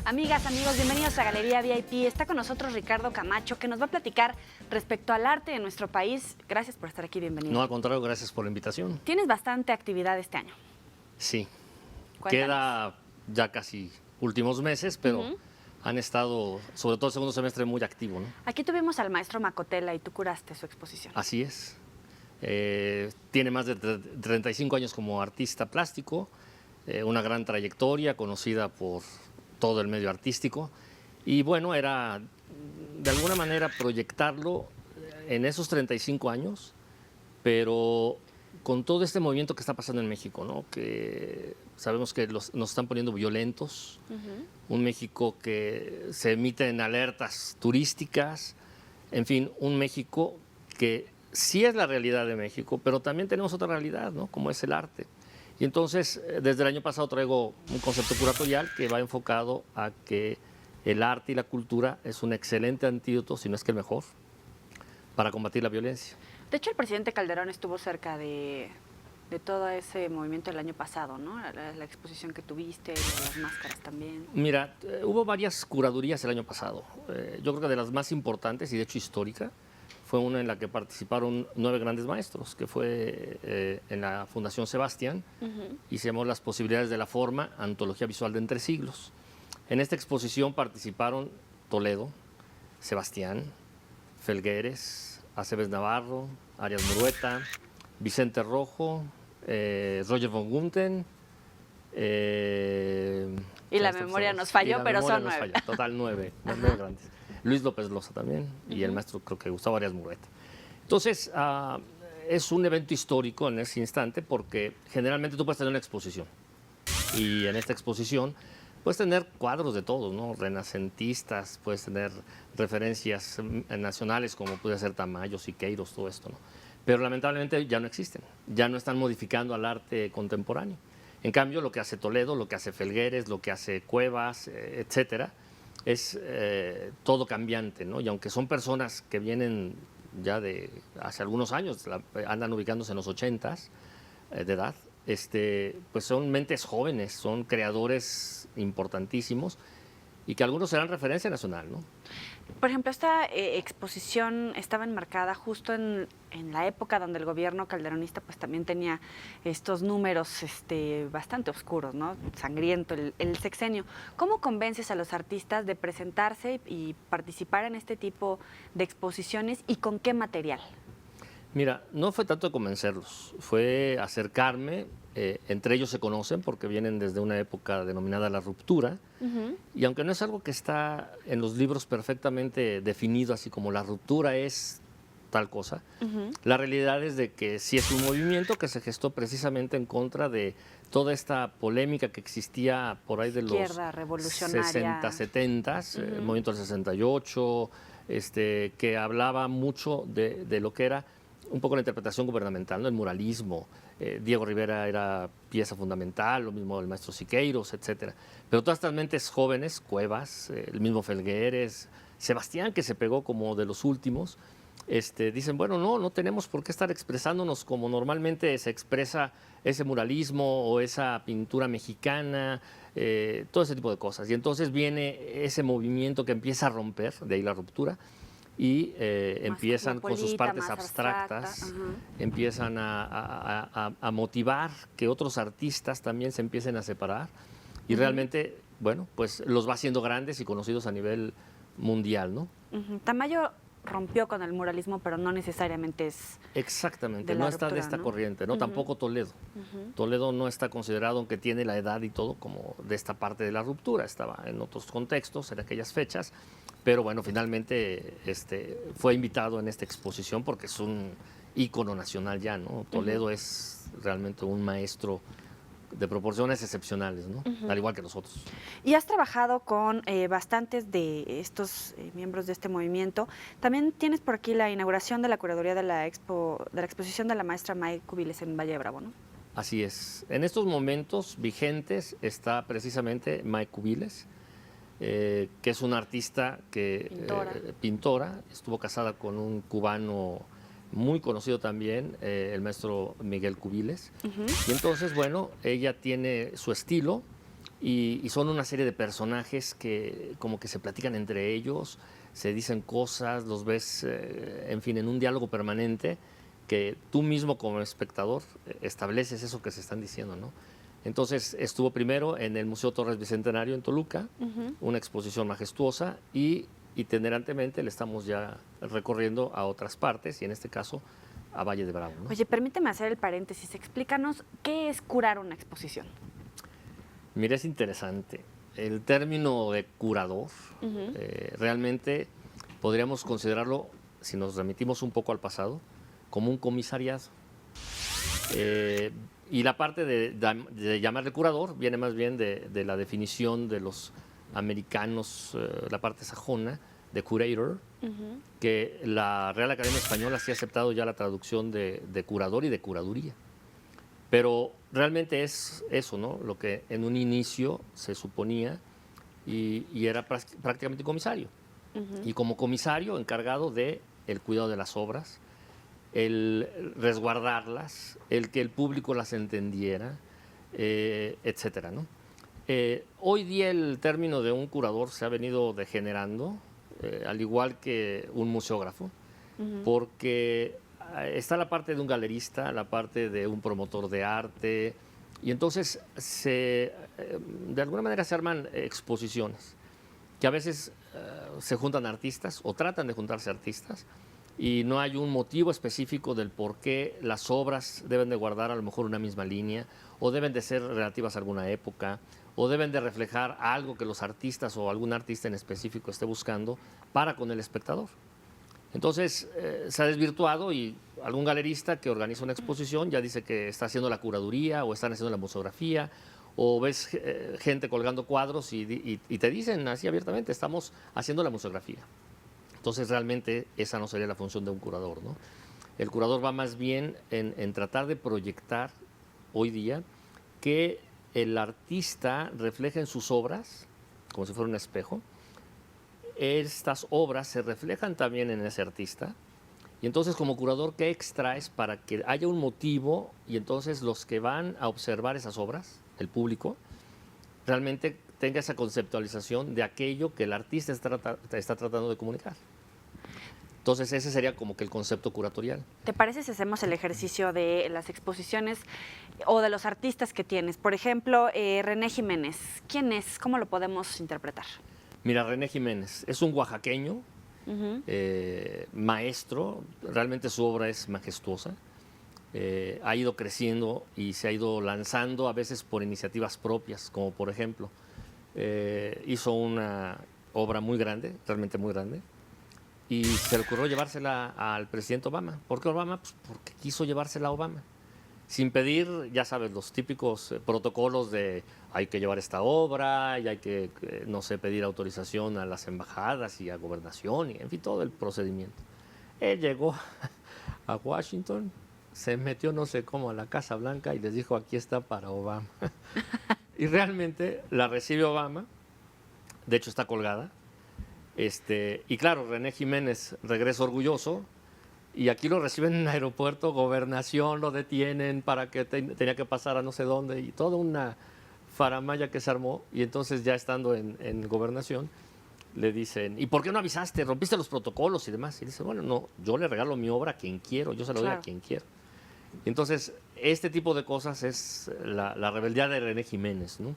Amigas, amigos, bienvenidos a Galería VIP. Está con nosotros Ricardo Camacho, que nos va a platicar respecto al arte de nuestro país. Gracias por estar aquí, bienvenido. No, al contrario, gracias por la invitación. Tienes bastante actividad este año. Sí, Cuéntanos. queda ya casi últimos meses, pero han estado, sobre todo el segundo semestre, muy activo, ¿no? Aquí tuvimos al maestro Macotela y tú curaste su exposición. Así es. Tiene más de 35 años como artista plástico, una gran trayectoria conocida por todo el medio artístico. Y bueno, era de alguna manera proyectarlo en esos 35 años, pero con todo este movimiento que está pasando en México, ¿no? Que sabemos que nos están poniendo violentos, un México que se emite en alertas turísticas, en fin, un México que sí es la realidad de México, pero también tenemos otra realidad, ¿no? Como es el arte. Y entonces, desde el año pasado traigo un concepto curatorial que va enfocado a que el arte y la cultura es un excelente antídoto, si no es que el mejor, para combatir la violencia. De hecho, el presidente Calderón estuvo cerca de todo ese movimiento el año pasado, ¿no? La exposición que tuviste, las máscaras también. Mira, hubo varias curadurías el año pasado. Yo creo que de las más importantes, y de hecho histórica, fue una en la que participaron 9 grandes maestros, que fue en la Fundación Sebastián, y se llamó Las posibilidades de la forma, antología visual de entre siglos. En esta exposición participaron Toledo, Sebastián, Felgueres, Aceves Navarro, Arias Murueta, Vicente Rojo, Roger von Gunten. Y la memoria nos falló, pero son 9. Total 9 grandes. Luis López Loza también, y el maestro, creo que Gustavo Arias Murueta. Entonces, es un evento histórico en ese instante porque generalmente tú puedes tener una exposición. Y en esta exposición puedes tener cuadros de todos, ¿no? Renacentistas, puedes tener referencias nacionales como puede ser Tamayo, Siqueiros, todo esto, ¿no? Pero lamentablemente ya no existen, ya no están modificando al arte contemporáneo. En cambio, lo que hace Toledo, lo que hace Felgueres, lo que hace Cuevas, etcétera, es todo cambiante, ¿no? Y aunque son personas que vienen ya de hace algunos años, andan ubicándose en los 80s de edad, pues son mentes jóvenes, son creadores importantísimos y que algunos serán referencia nacional, ¿no? Por ejemplo, esta exposición estaba enmarcada justo en la época donde el gobierno calderonista pues también tenía estos números bastante oscuros, ¿no? Sangriento el sexenio. ¿Cómo convences a los artistas de presentarse y participar en este tipo de exposiciones y con qué material? Mira, no fue tanto convencerlos, fue acercarme, entre ellos se conocen porque vienen desde una época denominada la ruptura, y aunque no es algo que está en los libros perfectamente definido, así como la ruptura es tal cosa, la realidad es de que sí es un movimiento que se gestó precisamente en contra de toda esta polémica que existía por ahí de los 60, 70, el movimiento del 68, que hablaba mucho de lo que era un poco la interpretación gubernamental, ¿no? El muralismo. Diego Rivera era pieza fundamental, lo mismo el maestro Siqueiros, etcétera. Pero todas estas mentes jóvenes, Cuevas, el mismo Felgueres, Sebastián, que se pegó como de los últimos, dicen, bueno, no tenemos por qué estar expresándonos como normalmente se expresa ese muralismo o esa pintura mexicana, todo ese tipo de cosas. Y entonces viene ese movimiento que empieza a romper, de ahí la ruptura, y empiezan con sus partes abstractas, empiezan a motivar que otros artistas también se empiecen a separar y realmente, bueno, pues los va haciendo grandes y conocidos a nivel mundial, ¿no? Tamayo rompió con el muralismo, pero no necesariamente es exactamente, de la no está ruptura, de esta corriente, ¿no? Tampoco Toledo. Toledo no está considerado, aunque tiene la edad y todo, como de esta parte de la ruptura, estaba en otros contextos, en aquellas fechas, pero bueno, finalmente fue invitado en esta exposición porque es un ícono nacional ya, ¿no? Toledo es realmente un maestro de proporciones excepcionales, ¿no? Al igual que nosotros. Y has trabajado con bastantes de estos miembros de este movimiento. También tienes por aquí la inauguración de la curaduría de la exposición de la maestra May Cubiles en Valle de Bravo, ¿no? Así es. En estos momentos vigentes está precisamente May Cubiles, que es una artista pintora, estuvo casada con un cubano muy conocido también, el maestro Miguel Cubiles. Y entonces, bueno, ella tiene su estilo, y son una serie de personajes que como que se platican entre ellos, se dicen cosas, los ves, en fin, en un diálogo permanente que tú mismo como espectador estableces eso que se están diciendo, ¿no? Entonces estuvo primero en el Museo Torres Bicentenario en Toluca, una exposición majestuosa, y itinerantemente le estamos ya recorriendo a otras partes, y en este caso a Valle de Bravo, ¿no? Oye, permíteme hacer el paréntesis. Explícanos qué es curar una exposición. Mira, es interesante. El término de curador, realmente podríamos considerarlo, si nos remitimos un poco al pasado, como un comisariado. Y la parte de llamarle curador viene más bien de la definición de los americanos, la parte sajona, de curator, que la Real Academia Española sí ha aceptado ya la traducción de curador y de curaduría. Pero realmente es eso, ¿no? Lo que en un inicio se suponía y era prácticamente comisario. Y como comisario encargado de el cuidado de las obras, el resguardarlas, el que el público las entendiera, etcétera, ¿no? Hoy día el término de un curador se ha venido degenerando, al igual que un museógrafo, porque está la parte de un galerista, la parte de un promotor de arte, y entonces de alguna manera se arman exposiciones, que a veces se juntan artistas o tratan de juntarse artistas, y no hay un motivo específico del por qué las obras deben de guardar a lo mejor una misma línea, o deben de ser relativas a alguna época, o deben de reflejar algo que los artistas o algún artista en específico esté buscando para con el espectador. Entonces se ha desvirtuado y algún galerista que organiza una exposición ya dice que está haciendo la curaduría o están haciendo la museografía, o ves gente colgando cuadros y te dicen así abiertamente, estamos haciendo la museografía. Entonces realmente esa no sería la función de un curador, ¿no? El curador va más bien en tratar de proyectar hoy día que el artista refleja en sus obras, como si fuera un espejo. Estas obras se reflejan también en ese artista. Y entonces como curador, ¿qué extraes para que haya un motivo y entonces los que van a observar esas obras, el público, realmente tenga esa conceptualización de aquello que el artista está tratando de comunicar? Entonces ese sería como que el concepto curatorial. ¿Te parece si hacemos el ejercicio de las exposiciones o de los artistas que tienes? Por ejemplo, René Jiménez. ¿Quién es? ¿Cómo lo podemos interpretar? Mira, René Jiménez es un oaxaqueño, maestro, realmente su obra es majestuosa. Ha ido creciendo y se ha ido lanzando a veces por iniciativas propias, como por ejemplo, hizo una obra muy grande, realmente muy grande, y se le ocurrió llevársela al presidente Obama. ¿Por qué Obama? Pues porque quiso llevársela a Obama. Sin pedir, ya sabes, los típicos protocolos de hay que llevar esta obra y hay que, no sé, pedir autorización a las embajadas y a gobernación, y en fin, todo el procedimiento. Él llegó a Washington, se metió no sé cómo a la Casa Blanca y les dijo, aquí está para Obama. Y realmente la recibe Obama, de hecho está colgada. Y claro, René Jiménez regresa orgulloso y aquí lo reciben en el aeropuerto, gobernación, lo detienen para que tenía que pasar a no sé dónde y toda una faramalla que se armó. Y entonces ya estando en gobernación le dicen, ¿y por qué no avisaste? ¿Rompiste los protocolos y demás? Y dice, bueno, no, yo le regalo mi obra a quien quiero, yo se lo doy a quien quiero. Y entonces este tipo de cosas es la rebeldía de René Jiménez, ¿no?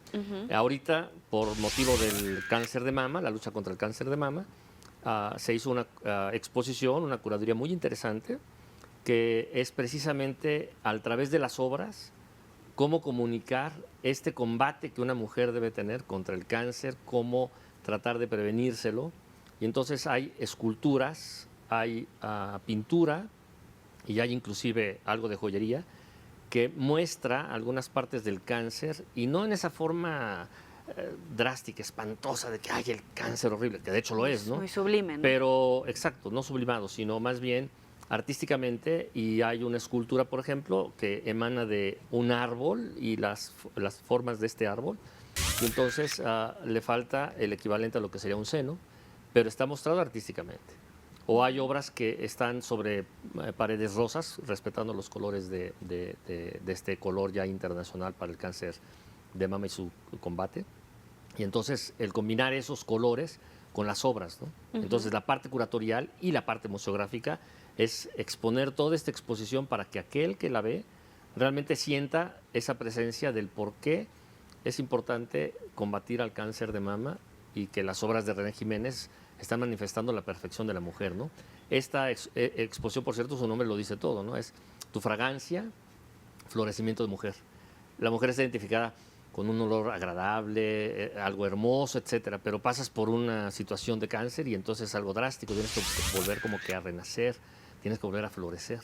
Ahorita, por motivo del cáncer de mama, la lucha contra el cáncer de mama, se hizo una exposición, una curaduría muy interesante, que es precisamente a través de las obras cómo comunicar este combate que una mujer debe tener contra el cáncer, cómo tratar de prevenírselo. Y entonces hay esculturas, hay pintura y hay inclusive algo de joyería que muestra algunas partes del cáncer, y no en esa forma drástica, espantosa, de que hay el cáncer horrible, que de hecho lo es, ¿no? Muy sublime, ¿no? Pero, exacto, no sublimado, sino más bien artísticamente, y hay una escultura, por ejemplo, que emana de un árbol y las formas de este árbol, y entonces le falta el equivalente a lo que sería un seno, pero está mostrado artísticamente. O hay obras que están sobre paredes rosas, respetando los colores de este color ya internacional para el cáncer de mama y su combate. Y entonces el combinar esos colores con las obras, ¿no? Entonces la parte curatorial y la parte museográfica es exponer toda esta exposición para que aquel que la ve realmente sienta esa presencia del por qué es importante combatir al cáncer de mama y que las obras de René Jiménez están manifestando la perfección de la mujer, ¿no? Esta exposición, por cierto, su nombre lo dice todo, ¿no? Es Tu fragancia, florecimiento de mujer. La mujer está identificada con un olor agradable, algo hermoso, etcétera, pero pasas por una situación de cáncer y entonces es algo drástico, tienes que volver como que a renacer, tienes que volver a florecer.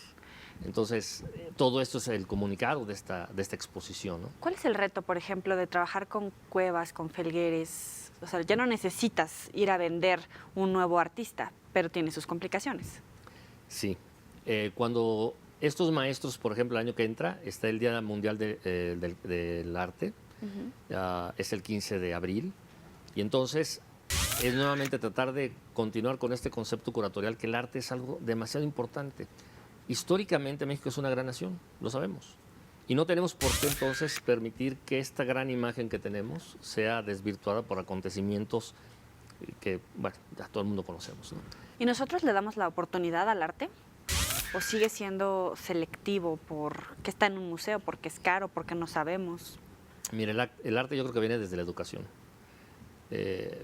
Entonces, todo esto es el comunicado de esta exposición, ¿no? ¿Cuál es el reto, por ejemplo, de trabajar con Cuevas, con Felgueres? O sea, ya no necesitas ir a vender un nuevo artista, pero tiene sus complicaciones. Sí. Cuando estos maestros, por ejemplo, el año que entra, está el Día Mundial del Arte, es el 15 de abril, y entonces es nuevamente tratar de continuar con este concepto curatorial que el arte es algo demasiado importante. Históricamente México es una gran nación, lo sabemos, y no tenemos por qué entonces permitir que esta gran imagen que tenemos sea desvirtuada por acontecimientos que, bueno, ya todo el mundo conocemos, ¿no? ¿Y nosotros le damos la oportunidad al arte? ¿O sigue siendo selectivo porque está en un museo, porque es caro, porque no sabemos? Mire, el arte yo creo que viene desde la educación,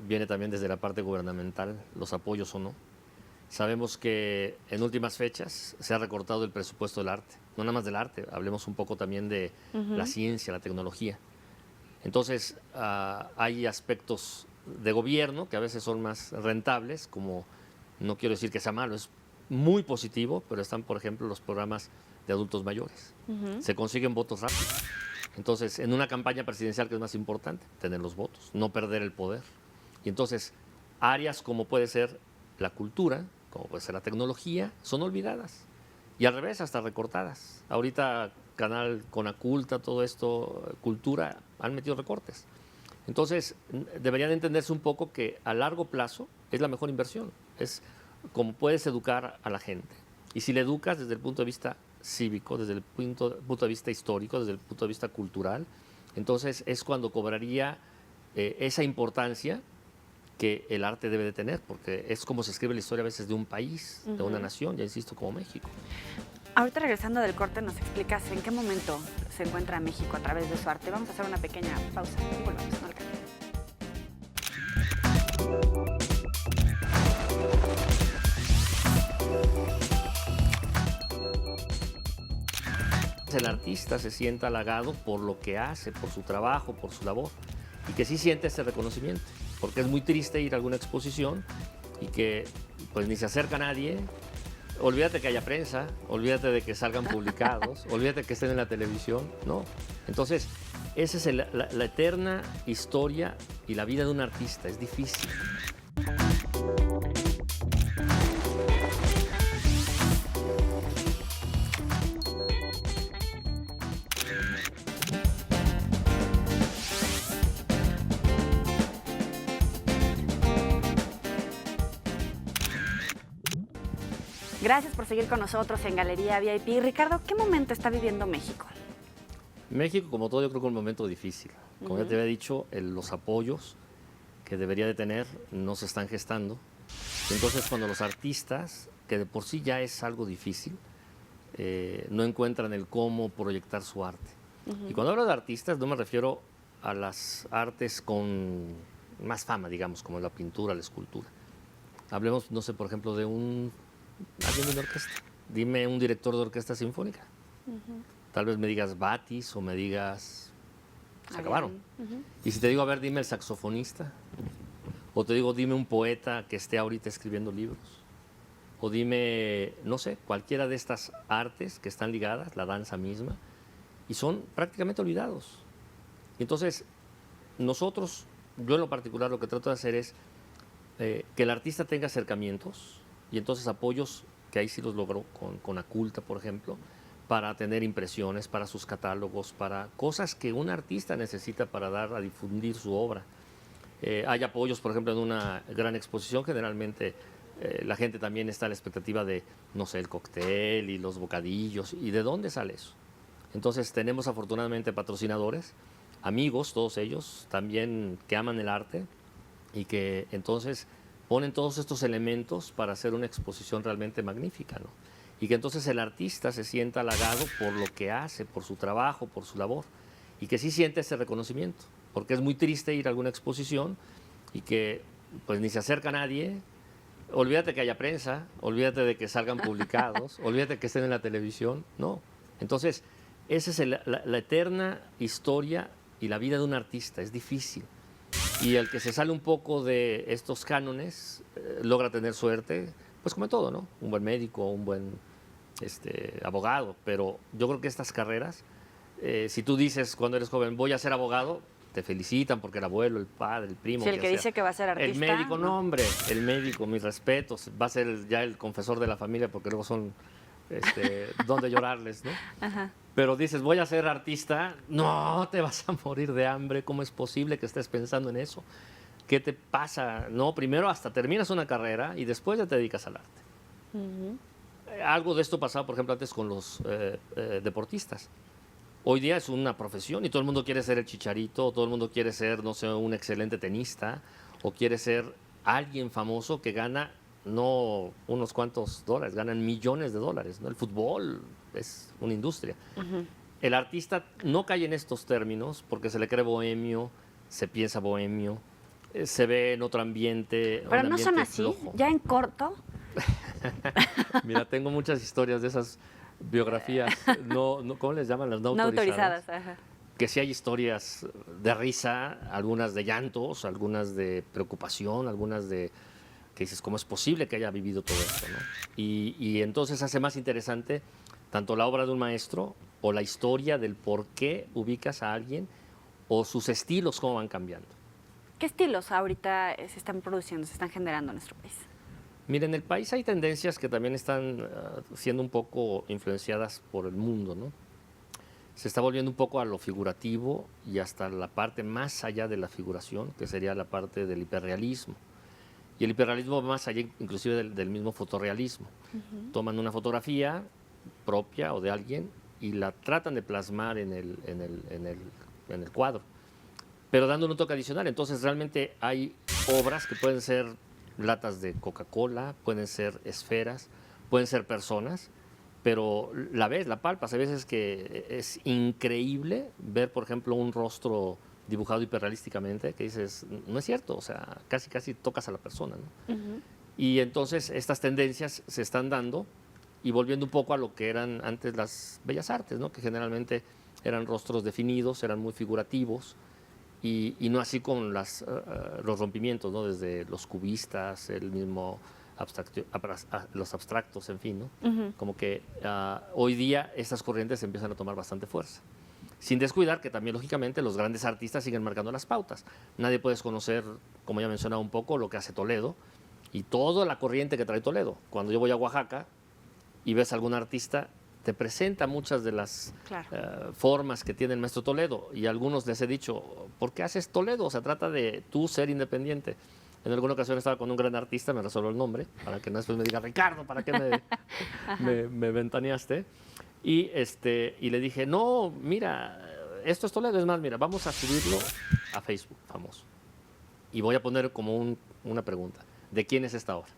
viene también desde la parte gubernamental, los apoyos o no. Sabemos que en últimas fechas se ha recortado el presupuesto del arte, no nada más del arte, hablemos un poco también de la ciencia, la tecnología. Entonces, hay aspectos de gobierno que a veces son más rentables, como, no quiero decir que sea malo, es muy positivo, pero están, por ejemplo, los programas de adultos mayores. Se consiguen votos rápidos. Entonces, en una campaña presidencial, que es más importante, tener los votos, no perder el poder. Y entonces, áreas como puede ser la cultura, como puede ser la tecnología, son olvidadas. Y al revés, hasta recortadas. Ahorita, Canal Conaculta, todo esto, cultura, han metido recortes. Entonces, deberían entenderse un poco que a largo plazo es la mejor inversión. Es como puedes educar a la gente. Y si le educas desde el punto de vista cívico, desde el punto de vista histórico, desde el punto de vista cultural, entonces es cuando cobraría esa importancia que el arte debe de tener, porque es como se escribe la historia a veces de un país, de una nación, ya insisto, como México. Ahorita regresando del corte nos explicas en qué momento se encuentra México a través de su arte. Vamos a hacer una pequeña pausa y volvemos con el cambio. El artista se sienta halagado por lo que hace, por su trabajo, por su labor, y que sí siente ese reconocimiento, porque es muy triste ir a alguna exposición y que pues ni se acerca nadie. Olvídate que haya prensa, olvídate de que salgan publicados, olvídate que estén en la televisión, no. Entonces, esa es la eterna historia y la vida de un artista, es difícil. Gracias por seguir con nosotros en Galería VIP. Ricardo, ¿qué momento está viviendo México? México, como todo, yo creo que es un momento difícil. Como ya te había dicho, los apoyos que debería de tener no se están gestando. Entonces, cuando los artistas, que de por sí ya es algo difícil, no encuentran el cómo proyectar su arte. Y cuando hablo de artistas, no me refiero a las artes con más fama, digamos, como la pintura, la escultura. Hablemos, no sé, por ejemplo, de alguien de una orquesta. Dime un director de orquesta sinfónica. Tal vez me digas Batis o me digas... Se acabaron. Y si te digo, a ver, dime el saxofonista. O te digo, dime un poeta que esté ahorita escribiendo libros. O dime, no sé, cualquiera de estas artes que están ligadas, la danza misma, y son prácticamente olvidados. Y entonces, nosotros, yo en lo particular, lo que trato de hacer es que el artista tenga acercamientos y entonces apoyos, que ahí sí los logró con Aculta, por ejemplo, para tener impresiones, para sus catálogos, para cosas que un artista necesita para dar a difundir su obra. Hay apoyos, por ejemplo, en una gran exposición, generalmente la gente también está a la expectativa de, no sé, el cóctel y los bocadillos, ¿y de dónde sale eso? Entonces tenemos afortunadamente patrocinadores amigos, todos ellos, también que aman el arte y que entonces ponen todos estos elementos para hacer una exposición realmente magnífica, ¿no? Y que entonces el artista se sienta halagado por lo que hace, por su trabajo, por su labor, y que sí siente ese reconocimiento, porque es muy triste ir a alguna exposición y que pues ni se acerca a nadie. Olvídate que haya prensa, olvídate de que salgan publicados, olvídate que estén en la televisión, no. Entonces, esa es la eterna historia y la vida de un artista, es difícil. Y el que se sale un poco de estos cánones logra tener suerte, pues como en todo, ¿no? Un buen médico, un buen abogado, pero yo creo que estas carreras, si tú dices cuando eres joven, voy a ser abogado, te felicitan porque el abuelo, el padre, el primo. Si el que sea. dice que va a ser artista. El médico, no, hombre, el médico, mis respetos, va a ser ya el confesor de la familia porque luego son donde llorarles, ¿no? Ajá. Pero dices, voy a ser artista, no, te vas a morir de hambre, ¿cómo es posible que estés pensando en eso? ¿Qué te pasa? No, primero hasta terminas una carrera y después ya te dedicas al arte. Algo de esto pasaba, por ejemplo, antes con los deportistas. Hoy día es una profesión y todo el mundo quiere ser el Chicharito, todo el mundo quiere ser, no sé, un excelente tenista o quiere ser alguien famoso que gana no unos cuantos dólares, ganan millones de dólares, ¿no? El fútbol es una industria. El artista no cae en estos términos porque se le cree bohemio, se piensa bohemio, se ve en otro ambiente. Pero no son así, flojo. ya en corto. Mira, tengo muchas historias de esas biografías, ¿cómo les llaman? Las no No autorizadas. autorizadas, ajá. Que sí hay historias de risa, algunas de llantos, algunas de preocupación, algunas de que dices, ¿cómo es posible que haya vivido todo esto, ¿no? Y entonces hace más interesante tanto la obra de un maestro o la historia del por qué ubicas a alguien o sus estilos, cómo van cambiando. ¿Qué estilos ahorita se están produciendo, se están generando en nuestro país? Mira, en el país hay tendencias que también están siendo un poco influenciadas por el mundo, ¿no? Se está volviendo un poco a lo figurativo y hasta la parte más allá de la figuración, que sería la parte del hiperrealismo. Y el hiperrealismo va más allá inclusive del mismo fotorrealismo. Toman una fotografía propia o de alguien y la tratan de plasmar en el cuadro, pero dándole un toque adicional. Entonces realmente hay obras que pueden ser latas de Coca-Cola, pueden ser esferas, pueden ser personas, pero la ves, la palpas. Hay veces que es increíble ver, por ejemplo, un rostro dibujado hiperrealísticamente, que dices, no es cierto, o sea, casi tocas a la persona, ¿no? Y entonces estas tendencias se están dando y volviendo un poco a lo que eran antes las bellas artes, ¿no? Que generalmente eran rostros definidos, eran muy figurativos, y no así con los rompimientos, ¿no? Desde los cubistas, el mismo los abstractos, en fin, ¿no? Como que hoy día estas corrientes empiezan a tomar bastante fuerza. Sin descuidar que también, lógicamente, los grandes artistas siguen marcando las pautas. Nadie puede desconocer, como ya mencionaba un poco, lo que hace Toledo y toda la corriente que trae Toledo. Cuando yo voy a Oaxaca y ves a algún artista, te presenta muchas de las formas que tiene el maestro Toledo. Y a algunos les he dicho, ¿por qué haces Toledo? O sea, trata de tú ser independiente. En alguna ocasión estaba con un gran artista, me resolvió el nombre, para que no después me diga, Ricardo, ¿para qué me ventaneaste? Y le dije, no, mira, esto es Toledo, es más, mira, vamos a subirlo a Facebook, famoso. Y voy a poner como una pregunta, ¿de quién es esta obra?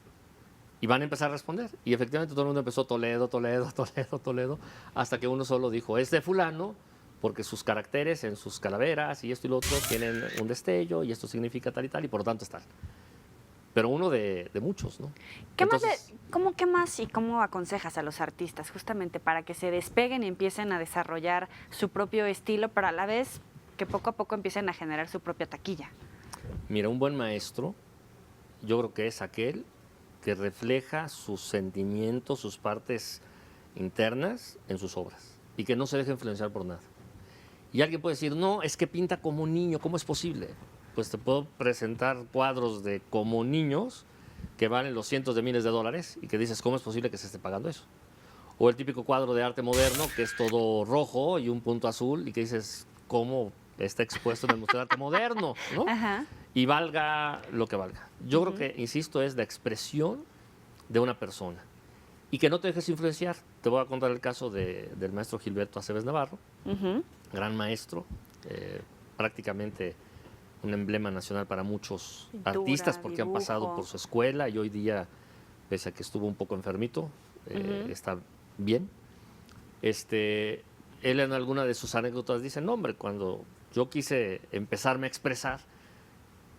Y van a empezar a responder. Y efectivamente todo el mundo empezó Toledo, Toledo, Toledo, Toledo, hasta que uno solo dijo, es de fulano, porque sus caracteres en sus calaveras y esto y lo otro tienen un destello y esto significa tal y por lo tanto es tal. Pero uno de muchos, ¿no? ¿Qué más y cómo aconsejas a los artistas justamente para que se despeguen y empiecen a desarrollar su propio estilo, pero a la vez que poco a poco empiecen a generar su propia taquilla? Mira, un buen maestro, yo creo que es aquel que refleja sus sentimientos, sus partes internas en sus obras y que no se deja influenciar por nada. Y alguien puede decir, no, es que pinta como un niño, ¿cómo es posible? Pues te puedo presentar cuadros de como niños que valen los cientos de miles de dólares y que dices, ¿cómo es posible que se esté pagando eso? O el típico cuadro de arte moderno que es todo rojo y un punto azul y que dices, ¿cómo está expuesto en el Museo de Arte Moderno? ¿No? Ajá. Y valga lo que valga. Yo creo que, insisto, es la expresión de una persona y que no te dejes influenciar. Te voy a contar el caso del maestro Gilberto Aceves Navarro, gran maestro, prácticamente un emblema nacional para muchos Pintura, artistas porque han pasado dibujo. por su escuela y hoy día, pese a que estuvo un poco enfermito, está bien. Él en alguna de sus anécdotas dice, no hombre, cuando yo quise empezarme a expresar,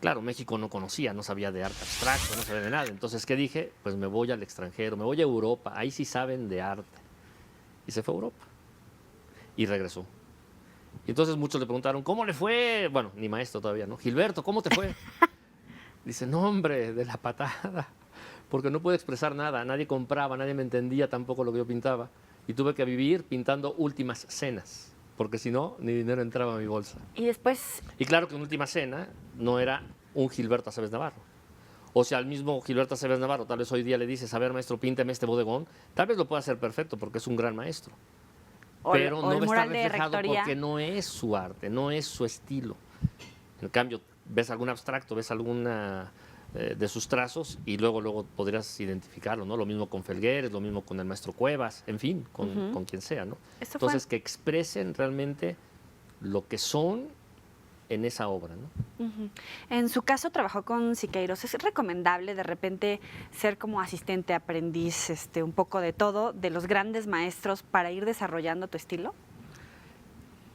claro, México no conocía, no sabía de arte abstracto, no sabía de nada. Entonces, ¿qué dije? Pues me voy al extranjero, me voy a Europa, ahí sí saben de arte. Y se fue a Europa y regresó. Y entonces muchos le preguntaron, ¿cómo le fue? Bueno, ni maestro todavía, ¿no? Gilberto, ¿cómo te fue? Dice, no hombre, de la patada, porque no pude expresar nada, nadie compraba, nadie me entendía tampoco lo que yo pintaba. Y tuve que vivir pintando últimas cenas, porque si no, ni dinero entraba a mi bolsa. Y después, Y claro que en Última Cena no era un Gilberto Aceves Navarro. O sea, al mismo Gilberto Aceves Navarro, tal vez hoy día le dices, a ver, maestro, pínteme este bodegón, tal vez lo pueda hacer perfecto porque es un gran maestro. Pero o no el va a estar mural de reflejado rectoría. porque no es su arte, no es su estilo. En cambio, ves algún abstracto, ves alguna de sus trazos y luego podrías identificarlo, ¿no? Lo mismo con Felgueres, lo mismo con el maestro Cuevas, en fin, con quien sea, ¿no? Esto fue- Entonces, que expresen realmente lo que son en esa obra, ¿no? En su caso trabajó con Siqueiros. ¿Es recomendable de repente ser como asistente, aprendiz, un poco de todo, de los grandes maestros para ir desarrollando tu estilo?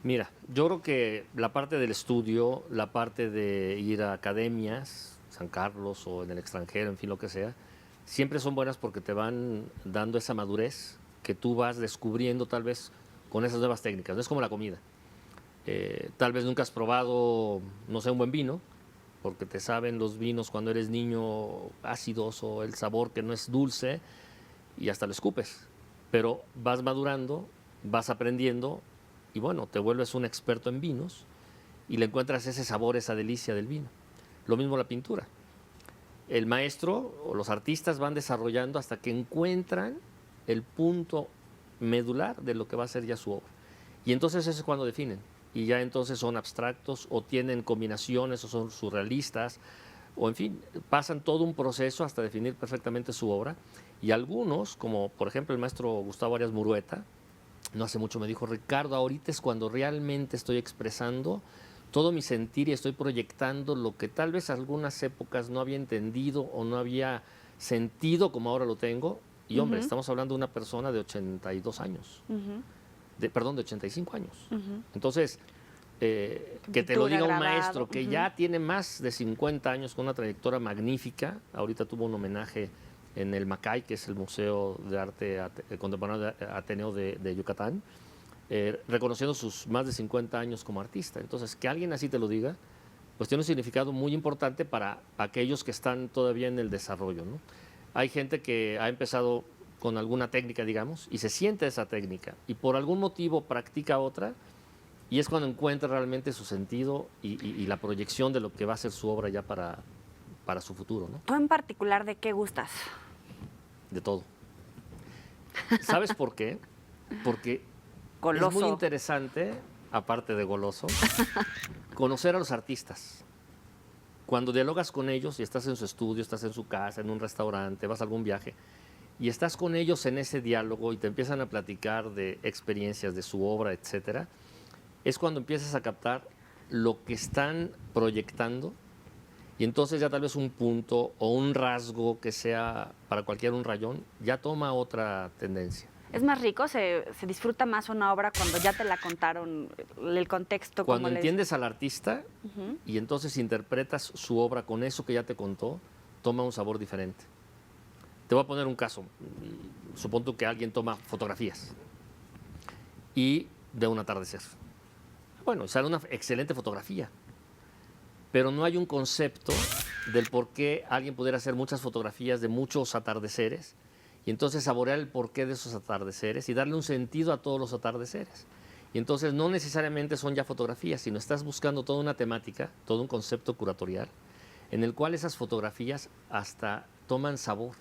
Mira, yo creo que la parte del estudio, la parte de ir a academias, San Carlos o en el extranjero, en fin, lo que sea, siempre son buenas porque te van dando esa madurez que tú vas descubriendo tal vez con esas nuevas técnicas. No es como la comida. Tal vez nunca has probado, no sé, un buen vino, porque te saben los vinos cuando eres niño ácidos o el sabor que no es dulce y hasta lo escupes. Pero vas madurando, vas aprendiendo y bueno, te vuelves un experto en vinos y le encuentras ese sabor, esa delicia del vino. Lo mismo la pintura. El maestro o los artistas van desarrollando hasta que encuentran el punto medular de lo que va a ser ya su obra. Y entonces eso es cuando definen. Y ya entonces son abstractos o tienen combinaciones o son surrealistas o en fin, pasan todo un proceso hasta definir perfectamente su obra. Y algunos, como por ejemplo el maestro Gustavo Arias Murueta, no hace mucho me dijo, Ricardo, ahorita es cuando realmente estoy expresando todo mi sentir y estoy proyectando lo que tal vez algunas épocas no había entendido o no había sentido como ahora lo tengo. Y hombre, estamos hablando de una persona de 82 años, perdón, de 85 años. Entonces, que te lo Pintura, diga un grabado. maestro que ya tiene más de 50 años con una trayectoria magnífica, ahorita tuvo un homenaje en el Macay, que es el Museo de Arte Contemporáneo de Ateneo de Yucatán, reconociendo sus más de 50 años como artista. Entonces, que alguien así te lo diga, pues tiene un significado muy importante para aquellos que están todavía en el desarrollo, ¿no? Hay gente que ha empezado con alguna técnica, digamos, y se siente esa técnica, y por algún motivo practica otra, y es cuando encuentra realmente su sentido y la proyección de lo que va a ser su obra ya para su futuro, ¿no? ¿Tú en particular de qué gustas? De todo. ¿Sabes por qué? Porque Goloso. es muy interesante, aparte de goloso, conocer a los artistas. Cuando dialogas con ellos y estás en su estudio, estás en su casa, en un restaurante, vas a algún viaje, y estás con ellos en ese diálogo y te empiezan a platicar de experiencias, de su obra, etcétera, es cuando empiezas a captar lo que están proyectando y entonces ya tal vez un punto o un rasgo que sea para cualquiera un rayón ya toma otra tendencia. ¿Es más rico? ¿Se disfruta más una obra cuando ya te la contaron, el contexto? Cuando cómo entiendes al artista y entonces interpretas su obra con eso que ya te contó, toma un sabor diferente. Te voy a poner un caso. Supongo que alguien toma fotografías y de un atardecer. Bueno, sale una excelente fotografía, pero no hay un concepto del por qué alguien pudiera hacer muchas fotografías de muchos atardeceres y entonces saborear el porqué de esos atardeceres y darle un sentido a todos los atardeceres. Y entonces no necesariamente son ya fotografías, sino estás buscando toda una temática, todo un concepto curatorial, en el cual esas fotografías hasta toman sabor,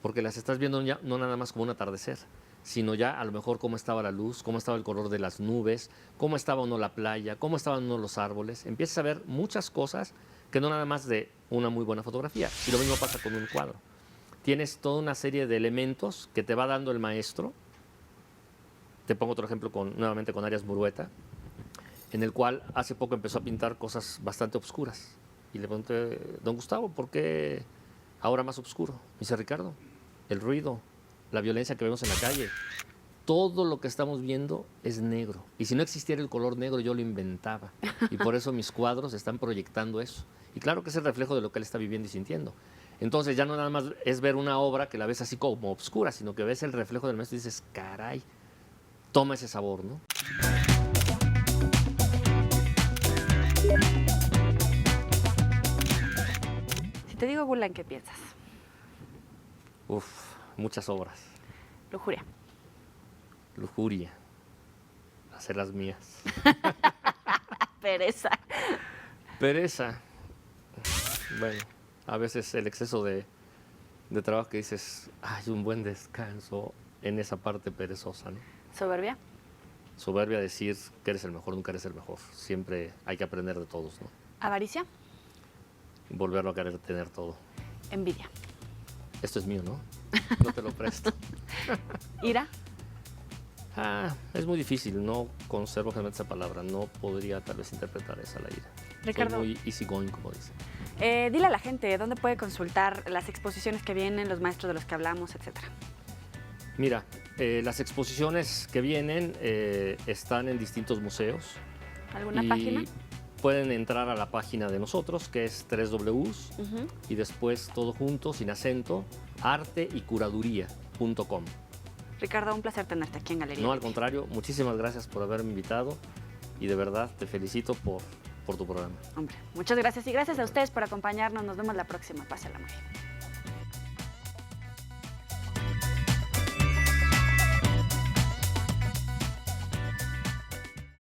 porque las estás viendo ya no nada más como un atardecer, sino ya a lo mejor cómo estaba la luz, cómo estaba el color de las nubes, cómo estaba o no la playa, cómo estaban o no los árboles. Empiezas a ver muchas cosas que no nada más de una muy buena fotografía. Y lo mismo pasa con un cuadro. Tienes toda una serie de elementos que te va dando el maestro. Te pongo otro ejemplo nuevamente con Arias Murueta. en el cual hace poco empezó a pintar cosas bastante obscuras. Y le pregunté, don Gustavo, ¿por qué ahora más oscuro? Me dice, Ricardo, el ruido, la violencia que vemos en la calle, todo lo que estamos viendo es negro. Y si no existiera el color negro, yo lo inventaba. Y por eso mis cuadros están proyectando eso. Y claro que es el reflejo de lo que él está viviendo y sintiendo. Entonces ya no nada más es ver una obra que la ves así como obscura, sino que ves el reflejo del maestro y dices, caray, toma ese sabor, ¿no? Si te digo gula, ¿en qué piensas? Uf, muchas obras. Lujuria. Lujuria. Hacer las mías. Pereza. Pereza. Bueno, a veces el exceso de trabajo que dices, hay un buen descanso en esa parte perezosa, ¿no? Soberbia. Soberbia decir que eres el mejor, nunca eres el mejor. Siempre hay que aprender de todos, ¿no? Avaricia. Volverlo a querer tener todo. Envidia. Esto es mío, ¿no? No te lo presto. Ira. Es muy difícil, no conservo generalmente esa palabra. No podría tal vez interpretar esa la ira. Ricardo. Soy muy easygoing, como dicen. Dile a la gente dónde puede consultar las exposiciones que vienen, los maestros de los que hablamos, etcétera. Mira, las exposiciones que vienen están en distintos museos. ¿Alguna y página? Pueden entrar a la página de nosotros, que es 3Ws, Ujú. y después todo junto, sin acento, arteycuraduría.com. Ricardo, un placer tenerte aquí en Galería. No, al contrario, muchísimas gracias por haberme invitado y de verdad te felicito por tu programa. Hombre, muchas gracias y gracias a ustedes por acompañarnos. Nos vemos la próxima. Pásala muy bien.